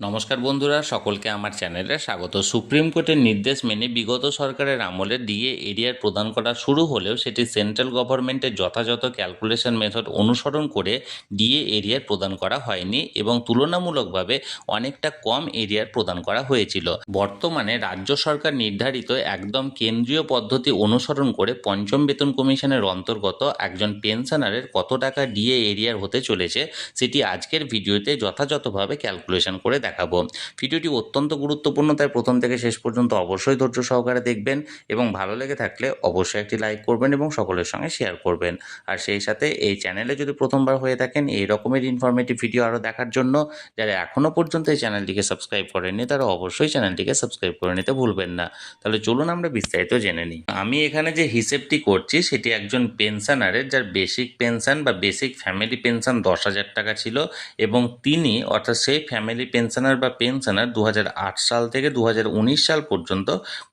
নমস্কার বন্ধুরা, সকলকে আমার চ্যানেলে স্বাগত। সুপ্রিম কোর্টের নির্দেশ মেনে বিগত সরকারের আমলে ডিএ এরিয়ার প্রদান করা শুরু হলেও সেটি সেন্ট্রাল গভর্নমেন্টের যথাযথ ক্যালকুলেশন মেথড অনুসরণ করে ডিএ এরিয়ার প্রদান করা হয়নি এবং তুলনামূলকভাবে অনেকটা কম এরিয়ার প্রদান করা হয়েছিল। বর্তমানে রাজ্য সরকার নির্ধারিত একদম কেন্দ্রীয় পদ্ধতি অনুসরণ করে পঞ্চম বেতন কমিশনের অন্তর্গত একজন পেনশনারের কত টাকা ডিএ এরিয়ার হতে চলেছে সেটি আজকের ভিডিওতে যথাযথভাবে ক্যালকুলেশন করে দেখাবো। ভিডিওটি অত্যন্ত গুরুত্বপূর্ণ, তাই প্রথম থেকে শেষ পর্যন্ত অবশ্যই ধৈর্য সহকারে দেখবেন এবং ভালো লেগে থাকলে অবশ্যই একটি লাইক করবেন এবং সকলের সঙ্গে শেয়ার করবেন। আর সেই সাথে এই চ্যানেলে যদি প্রথমবার হয়ে থাকেন এই রকমের ইনফরমেটিভ ভিডিও আরও দেখার জন্য যারা এখনও পর্যন্ত এই চ্যানেলটিকে সাবস্ক্রাইব করেননি তারা অবশ্যই চ্যানেলটিকে সাবস্ক্রাইব করে নিতে ভুলবেন না। তাহলে চলুন আমরা বিস্তারিত জেনে নিই। আমি এখানে যে হিসেবটি করছি সেটি একজন পেনশনারের যার বেসিক পেনশন বা বেসিক ফ্যামিলি পেনশন 10,000 টাকা ছিল এবং তিনি অর্থাৎ সেই ফ্যামিলি পেনশনার বা পেনশনার 2008 সাল থেকে 2019 সাল পর্যন্ত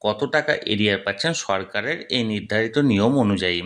কত টাকা এরিয়ার পাচ্ছেন সরকারের এই নির্ধারিত নিয়ম অনুযায়ী।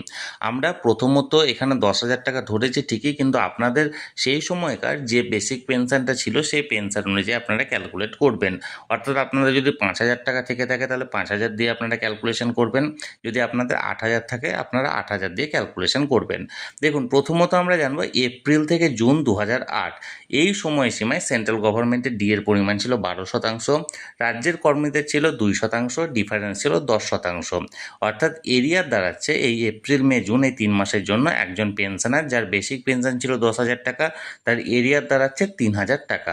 আমরা প্রথমত এখানে 10,000 টাকা ধরেছি ঠিকই, কিন্তু আপনাদের সেই সময়কার যে বেসিক পেনশনটা ছিল সেই পেনশন অনুযায়ী আপনারা ক্যালকুলেট করবেন। অর্থাৎ আপনাদের যদি 5,000 টাকা থেকে থাকে তাহলে 5,000 দিয়ে আপনারা ক্যালকুলেশন করবেন, যদি আপনাদের 8,000 থাকে আপনারা 8,000 দিয়ে ক্যালকুলেশন করবেন। দেখুন, প্রথমত আমরা জানবো এপ্রিল থেকে জুন 2008 এই সময়সীমায় সেন্ট্রাল গভর্নমেন্টের ডিএর পরিমাণ ছিল 12%, রাজ্যের কর্মীদের ছিল 2%, ডিফারেন্স ছিল 10%। অর্থাৎ এরিয়ার দাঁড়াচ্ছে এই এপ্রিল মে জুন এই 3 মাসের জন্য একজন পেনশনার যার বেসিক পেনশন ছিল 10,000 টাকা তার এরিয়ার দাঁড়াচ্ছে 3,000 টাকা।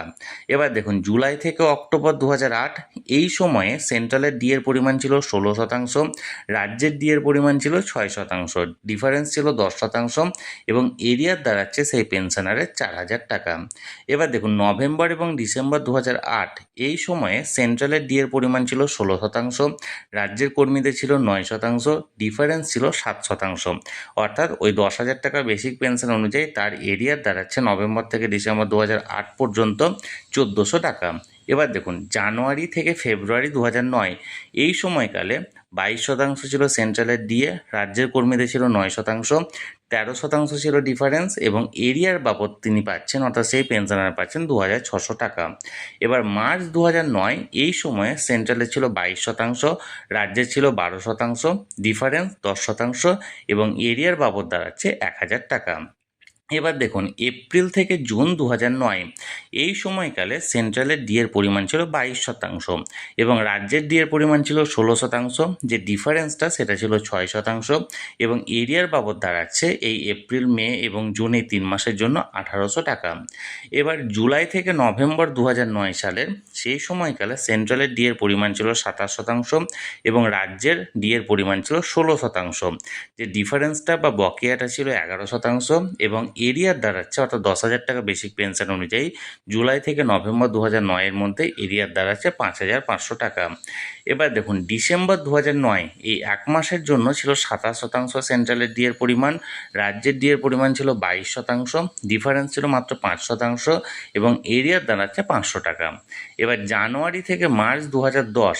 এবার দেখুন, জুলাই থেকে অক্টোবর 2008 এই সময়ে সেন্ট্রালের ডিএর পরিমাণ ছিল 16%, রাজ্যের ডিএর পরিমাণ ছিল 6%, ডিফারেন্স ছিল 10% এবং এরিয়ার দাঁড়াচ্ছে সেই পেনশনারের 4,000 টাকা। এবার দেখুন, নভেম্বর এবং ডিসেম্বর 2008 এই সময়ে সেন্ট্রালের ডিএর পরিমাণ ছিল 16%, রাজ্যের কর্মীদের ছিল 9%, ডিফারেন্স ছিল 7%। অর্থাৎ ওই 10,000 টাকা বেসিক পেনশন অনুযায়ী তার এরিয়ার দাঁড়াচ্ছে নভেম্বর থেকে ডিসেম্বর 2008 পর্যন্ত 1,400 টাকা। এবার দেখুন, জানুয়ারি থেকে ফেব্রুয়ারি 2009 এই সময়কালে 22% ছিল সেন্ট্রালের ডিএ, রাজ্যের কর্মীদের ছিল 9%, 13% ছিল ডিফারেন্স এবং এরিয়ার বাবদ তিনি পাচ্ছেন অর্থাৎ সেই পেনশনার পাচ্ছেন 2,600 টাকা। এবার মার্চ 2009 এই সময়ে সেন্ট্রালের ছিল 22%, রাজ্যের ছিল 12%, ডিফারেন্স 10% এবং এরিয়ার বাবদ দাঁড়াচ্ছে 1,000 টাকা। এবার দেখুন, এপ্রিল থেকে জুন 2009 এই সময়কালে সেন্ট্রালের ডিএর পরিমাণ ছিল 22% এবং রাজ্যের ডিএর পরিমাণ ছিল 16%, যে ডিফারেন্সটা সেটা ছিল 6% এবং এরিয়ার বাবদ দাঁড়াচ্ছে এই এপ্রিল মে এবং জুন এই 3 মাসের জন্য 1,800 টাকা। এবার জুলাই থেকে নভেম্বর 2009 সালের সেই সময়কালে সেন্ট্রালের ডিএর পরিমাণ ছিল 27% এবং রাজ্যের ডিএর পরিমাণ ছিল 16%, যে ডিফারেন্সটা বা বকেয়াটা ছিল 11% এবং এরিয়ার দাঁড়াচ্ছে অর্থাৎ 10,000 টাকা বেসিক পেনশন অনুযায়ী জুলাই থেকে নভেম্বর 2009 এর মধ্যে এরিয়ার দাঁড়াচ্ছে 5,500 টাকা। এবার দেখুন, ডিসেম্বর 2009 এই এক মাসের জন্য ছিল 27% সেন্ট্রালের ডিএর পরিমাণ, রাজ্যের ডিএর পরিমাণ ছিল 22%, ডিফারেন্স ছিল মাত্র 5% এবং এরিয়ার দাঁড়াচ্ছে 500 টাকা। এবার জানুয়ারি থেকে মার্চ 2010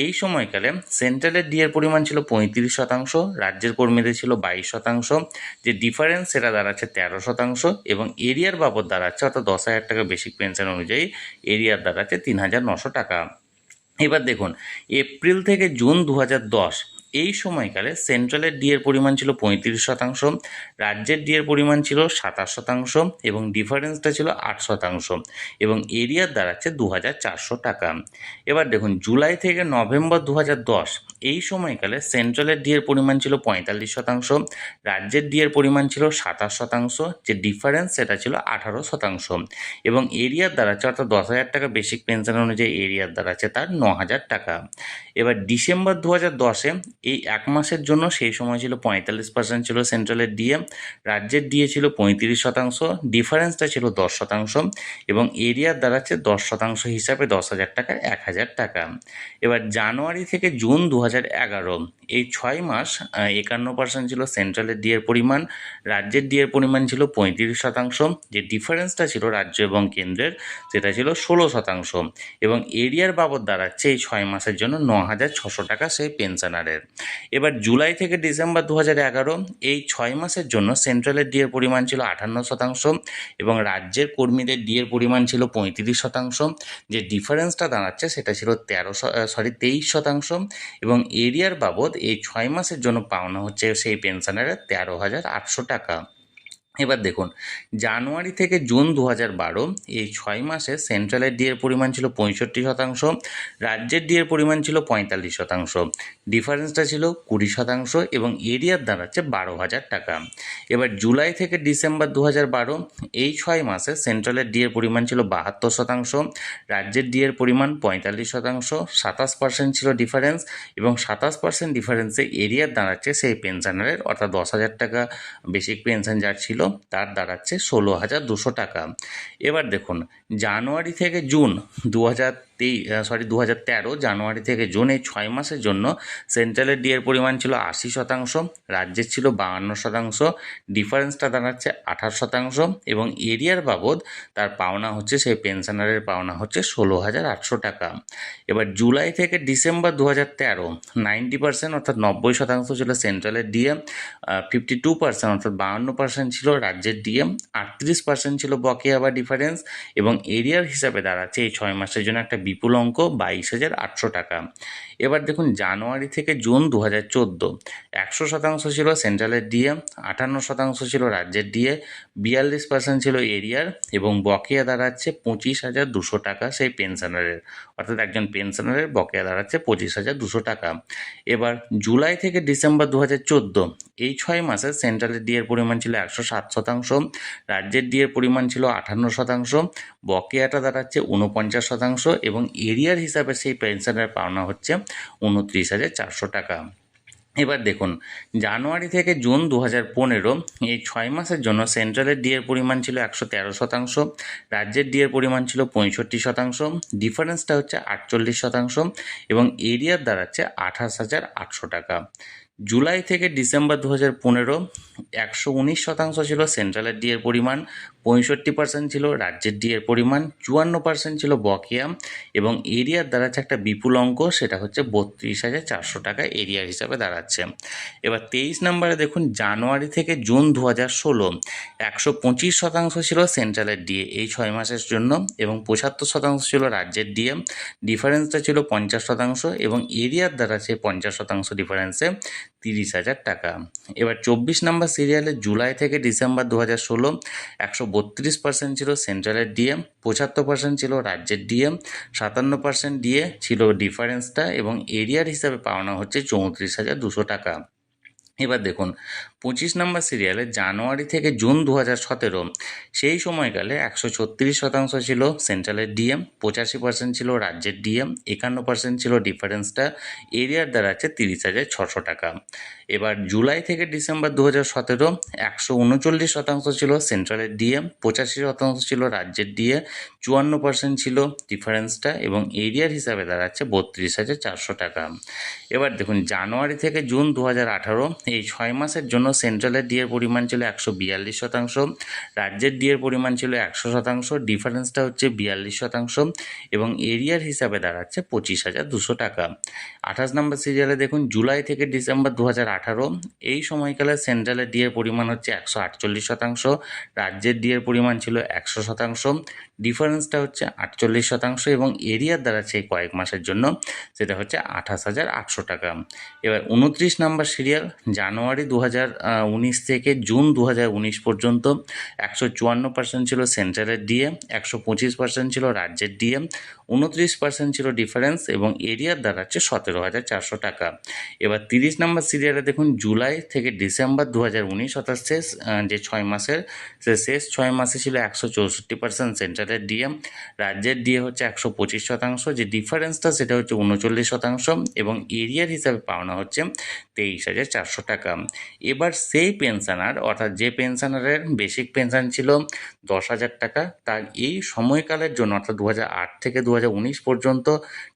এই সময়কালে সেন্ট্রালের ডিএর পরিমাণ ছিল 35%, রাজ্যের কর্মীদের ছিল 22%, যে ডিফারেন্স সেটা দাঁড়াচ্ছে 13% এবং এরিয়ার বাবদ দাঁড়াচ্ছে অর্থাৎ 10,000 টাকা বেসিক পেনশন অনুযায়ী এরিয়ার দাঁড়াচ্ছে 3,900 টাকা। এবার দেখুন, এপ্রিল থেকে জুন 2010 এই সময়কালে সেন্ট্রালের ডিএর পরিমাণ ছিল 35%, রাজ্যের ডিএর পরিমাণ ছিল 27% এবং ডিফারেন্সটা ছিল 8% এবং এরিয়ার দাঁড়াচ্ছে 2,400 টাকা। এবার দেখুন, জুলাই থেকে নভেম্বর 2010 এই সময়কালে সেন্ট্রালের ডিএর পরিমাণ ছিল 45%, রাজ্যের ডিএর পরিমাণ ছিল 27%, যে ডিফারেন্স সেটা ছিল 18% এবং এরিয়ার দাঁড়াচ্ছে অর্থাৎ 10,000 টাকা বেসিক পেনশন অনুযায়ী এরিয়ার দাঁড়াচ্ছে তার 9,000 টাকা। এবার ডিসেম্বর 2010-এ এই এক মাসের জন্য সেই সময় ছিল 45% ছিল সেন্ট্রালের ডিএ, রাজ্যের ডিএ ছিল 35%, ডিফারেন্সটা ছিল 10% এবং এরিয়ার দাঁড়াচ্ছে 10% হিসাবে 10,000 টাকার 1,000 টাকা। এবার জানুয়ারি থেকে জুন 2011 এই 6 মাস 51% ছিল সেন্ট্রালের ডিএর পরিমাণ, রাজ্যের ডিএর পরিমাণ ছিল 35%, যে ডিফারেন্সটা ছিল রাজ্য এবং কেন্দ্রের সেটা ছিল 16% এবং এরিয়ার বাবদ দাঁড়াচ্ছে এই 6 মাসের জন্য 9,600 টাকা সেই পেনশনারের। এবার জুলাই থেকে ডিসেম্বর 2011 এই 6 মাসের জন্য সেন্ট্রালের ডিএর পরিমাণ ছিল 58% এবং রাজ্যের কর্মীদের ডিএর পরিমাণ ছিল 35%। যে ডিফারেন্সটা দাঁড়াচ্ছে সেটা ছিল 23% এবং এরিয়ার বাবদ এই 6 মাসের জন্য পাওনা হচ্ছে সেই পেনশনারের 13,800 টাকা। এবার দেখুন, জানুয়ারি থেকে জুন 2012 এই 6 মাসে সেন্ট্রালের ডিএর পরিমাণ ছিল 65%, রাজ্যের ডিএর পরিমাণ ছিল 45%, ডিফারেন্সটা ছিল 20% এবং এরিয়ার দাঁড়াচ্ছে 12,000 টাকা। এবার জুলাই থেকে ডিসেম্বর 2012 এই 6 মাসে সেন্ট্রালের ডিএর পরিমাণ ছিল 72%, রাজ্যের ডিএর পরিমাণ 45%, 27% ছিল ডিফারেন্স এবং 27% ডিফারেন্সে এরিয়ার দাঁড়াচ্ছে সেই পেনশনারের অর্থাৎ 10,000 টাকা বেসিক পেনশন যার ছিল তার দাঁড়াচ্ছে 16,200 টাকা। এবার দেখুন, জানুয়ারি থেকে জুন 2013 জানুয়ারি থেকে জুন এই 6 মাসের জন্য সেন্ট্রালের ডিএর পরিমাণ ছিল 80%, রাজ্যের ছিল 52%, ডিফারেন্সটা দাঁড়াচ্ছে 28% এবং এরিয়ার বাবদ তার পাওনা হচ্ছে সেই পেনশনারের পাওনা হচ্ছে 16,800 টাকা। এবার জুলাই থেকে ডিসেম্বর 2013 90% অর্থাৎ 90% ছিল সেন্ট্রালের ডিএ, 52% অর্থাৎ 52% ছিল রাজ্যের ডিএ, 38% ছিল বকেয়া বা ডিফারেন্স এবং এরিয়ার হিসাবে দাঁড়াচ্ছে এই 6 মাসের জন্য একটা বিপুল অঙ্ক 22,800 টাকা। এবার দেখুন, জানুয়ারি থেকে জুন 2014 100% ছিল সেন্ট্রালের ডিএ, 58% ছিল রাজ্যের ডিএ, 42% ছিল এরিয়ার এবং বকেয়া দাঁড়াচ্ছে 25,200 টাকা সেই পেনশনারের, অর্থাৎ একজন পেনশনারের বকেয়া দাঁড়াচ্ছে 25,200 টাকা। এবার জুলাই থেকে ডিসেম্বর 2014 এই 6 মাসে সেন্ট্রালের ডিএর পরিমাণ ছিল 107%, রাজ্যের ডিএর পরিমাণ ছিল 58%, বকেয়াটা দাঁড়াচ্ছে 49% এবং এরিয়ার হিসাবে সেই পেনশনের পাওনা হচ্ছে 29,400 টাকা। এবার দেখুন, জানুয়ারি থেকে জুন 2015 এই 6 মাসের জন্য সেন্ট্রালের ডিএর পরিমাণ ছিল 113%, রাজ্যের ডিএর পরিমাণ ছিল 65%, ডিফারেন্সটা হচ্ছে 48% এবং এরিয়ার দাঁড়াচ্ছে 28,800 টাকা। জুলাই থেকে ডিসেম্বর 2015 119% ছিল সেন্ট্রালের ডিএর পরিমাণ, 65% ছিল রাজ্যের ডিএর পরিমাণ, 54% ছিল বকেয়া এবং এরিয়ার দাঁড়াচ্ছে একটা বিপুল অঙ্ক, সেটা হচ্ছে 32,400 টাকা এরিয়ার হিসাবে দাঁড়াচ্ছে। এবার 23 নম্বরে দেখুন, জানুয়ারি থেকে জুন 2016 125% ছিল সেন্ট্রালের ডিএ এই 6 মাসের জন্য এবং 75% ছিল রাজ্যের ডিএ, ডিফারেন্সটা ছিল 50% এবং এরিয়ার দাঁড়াচ্ছে 50% ডিফারেন্সে 30,000 টাকা। এবার 24 নম্বর সিরিয়ালে জুলাই থেকে ডিসেম্বর 2016 132% ছিল সেন্ট্রালের ডিএ, 75% ছিল রাজ্যের ডিএ, 57% ডিএ ছিল ডিফারেন্সটা এবং এরিয়ার হিসাবে পাওনা হচ্ছে 34,200 টাকা। এবার দেখুন, 25 নম্বর সিরিয়ালে জানুয়ারি থেকে জুন 2017 সেই সময়কালে 136% ছিল সেন্ট্রালের ডিএম, 85% ছিল রাজ্যের ডিএম, 51% ছিল ডিফারেন্সটা, এরিয়ার দাঁড়াচ্ছে 30,600 টাকা। এবার জুলাই থেকে ডিসেম্বর 2017 139% ছিল সেন্ট্রালের ডিএম, 85% ছিল রাজ্যের ডিএ, 54% ছিল ডিফারেন্সটা এবং এরিয়ার হিসাবে দাঁড়াচ্ছে 32,400 টাকা। এবার দেখুন, জানুয়ারি থেকে জুন 2018 এই 6 মাসের জন্য সেন্ট্রালের ডিএর পরিমাণ ছিল 142%, রাজ্যের ডিএর পরিমাণ ছিল 100%, ডিফারেন্সটা হচ্ছে 42% এবং এরিয়ার হিসাবে দাঁড়াচ্ছে 25,200 টাকা। 28 নম্বর সিরিয়ালে দেখুন, জুলাই থেকে ডিসেম্বর 2018 এই সময়কালে সেন্ট্রালের ডিএর পরিমাণ হচ্ছে 148%, রাজ্যের ডিএর পরিমাণ ছিল 100%, ডিফারেন্সটা হচ্ছে 48% এবং এরিয়ার দাঁড়াচ্ছে এই কয়েক মাসের জন্য সেটা হচ্ছে 28,800 টাকা। এবার 29 নম্বর সিরিয়াল, জানুয়ারি 2019 থেকে জুন 2019 পর্যন্ত 154% ছিল সেন্ট্রালের ডিএ, 125% ছিল রাজ্যের ডিএ, 29% ছিল ডিফারেন্স এবং এরিয়ার দাঁড়াচ্ছে 17,400 টাকা। এবার 30 নম্বর সিরিয়ালে দেখুন, জুলাই থেকে ডিসেম্বর 2019 অর্থাৎ শেষ যে 6 মাসের শেষ 6 মাসে ছিল 164% সেন্ট্রালের ডিএ, রাজ্যের ডিএ হচ্ছে 125%, যে ডিফারেন্সটা সেটা হচ্ছে 39% এবং এরিয়ার হিসাবে পাওনা হচ্ছে 23,400 টাকা। এবার সেই পেনশনার অর্থাৎ যে পেনশনারের বেসিক পেনশন ছিল 10,000 টাকা, তার এই সময়কালের জন্য অর্থাৎ 2008 থেকে 2019 পর্যন্ত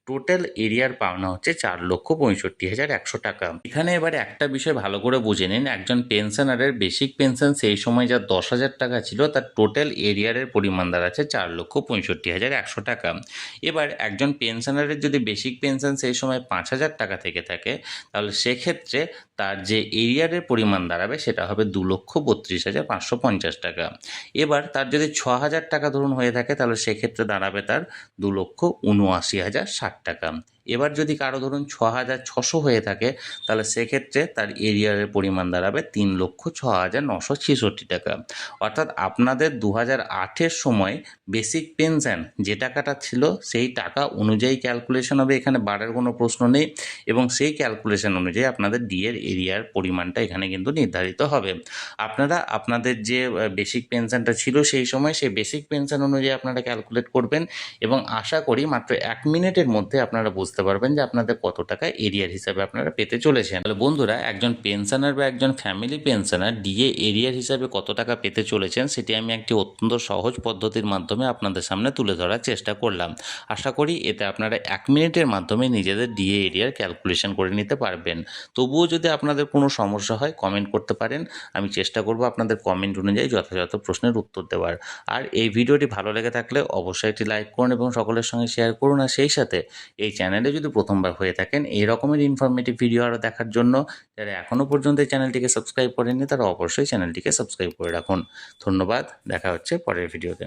টোটাল এরিয়ার পাওনা হচ্ছে 4,65,100 টাকা। এখানে এবারে একটা বিষয় ভালো করে বুঝে নিন, একজন পেনশনারের বেসিক পেনশন সেই সময় যা 10,000 টাকা ছিল, তার টোটাল এরিয়ারের পরিমাণ দাঁড়াচ্ছে 4,65,100 টাকা। এবার একজন পেনশনারের যদি বেসিক পেনশন সেই সময় 5,000 টাকা থেকে থাকে, তাহলে সেক্ষেত্রে তার যে এরিয়ারের পরিমাণ দাঁড়াবে সেটা হবে 2,32,550 টাকা। এবার তার যদি 6,000 টাকা ধরুন হয়ে থাকে, তাহলে সেক্ষেত্রে দাঁড়াবে তার 2,79,060 টাকা। এবার যদি কারো ধরুন 6,600 হয়ে থাকে, তাহলে সেক্ষেত্রে তার এরিয়ারের পরিমাণ দাঁড়াবে 3,06,966 টাকা। অর্থাৎ আপনাদের 2008-এর সময় বেসিক পেনশন যে টাকাটা ছিল সেই টাকা অনুযায়ী ক্যালকুলেশন হবে, এখানে বাড়ার কোনো প্রশ্ন নেই, এবং সেই ক্যালকুলেশন অনুযায়ী আপনাদের ডিএর এরিয়ার পরিমাণটা এখানে কিন্তু নির্ধারিত হবে। আপনারা আপনাদের যে বেসিক পেনশনটা ছিল সেই সময়, সেই বেসিক পেনশন অনুযায়ী আপনারা ক্যালকুলেট করবেন, এবং আশা করি মাত্র 1 মিনিটের মধ্যে আপনারা বুঝতে পারবেন যে আপনাদের কত টাকা এরিয়ার হিসাবে আপনারা পেতে চলেছেন। তাহলে বন্ধুরা, একজন পেনশনার বা একজন ফ্যামিলি পেনশনার ডিএ এরিয়ার হিসাবে কত টাকা পেতে চলেছেন সেটি আমি একটি অত্যন্ত সহজ পদ্ধতির মাধ্যমে আপনাদের সামনে তুলে ধরার চেষ্টা করলাম। আশা করি এতে আপনারা 1 মিনিটের মাধ্যমে নিজেদের ডিএ এরিয়ার ক্যালকুলেশন করে নিতে পারবেন। তবুও যদি আপনাদের কোনো সমস্যা হয় কমেন্ট করতে পারেন, আমি চেষ্টা করব আপনাদের কমেন্ট অনুযায়ী যথাযথ প্রশ্নের উত্তর দেওয়ার। আর এই ভিডিওটি ভালো লেগে থাকলে অবশ্যই একটি লাইক করুন এবং সকলের সঙ্গে শেয়ার করুন। আর সেই সাথে এই চ্যানেলে যদি প্রথমবার হয়ে থাকেন এই রকমের ইনফরমেটিভ ভিডিও আরও দেখার জন্য, যারা এখনও পর্যন্ত এই চ্যানেলটিকে সাবস্ক্রাইব করেননি তারা অবশ্যই চ্যানেলটিকে সাবস্ক্রাইব করে রাখুন। ধন্যবাদ, দেখা হচ্ছে পরের ভিডিওতে।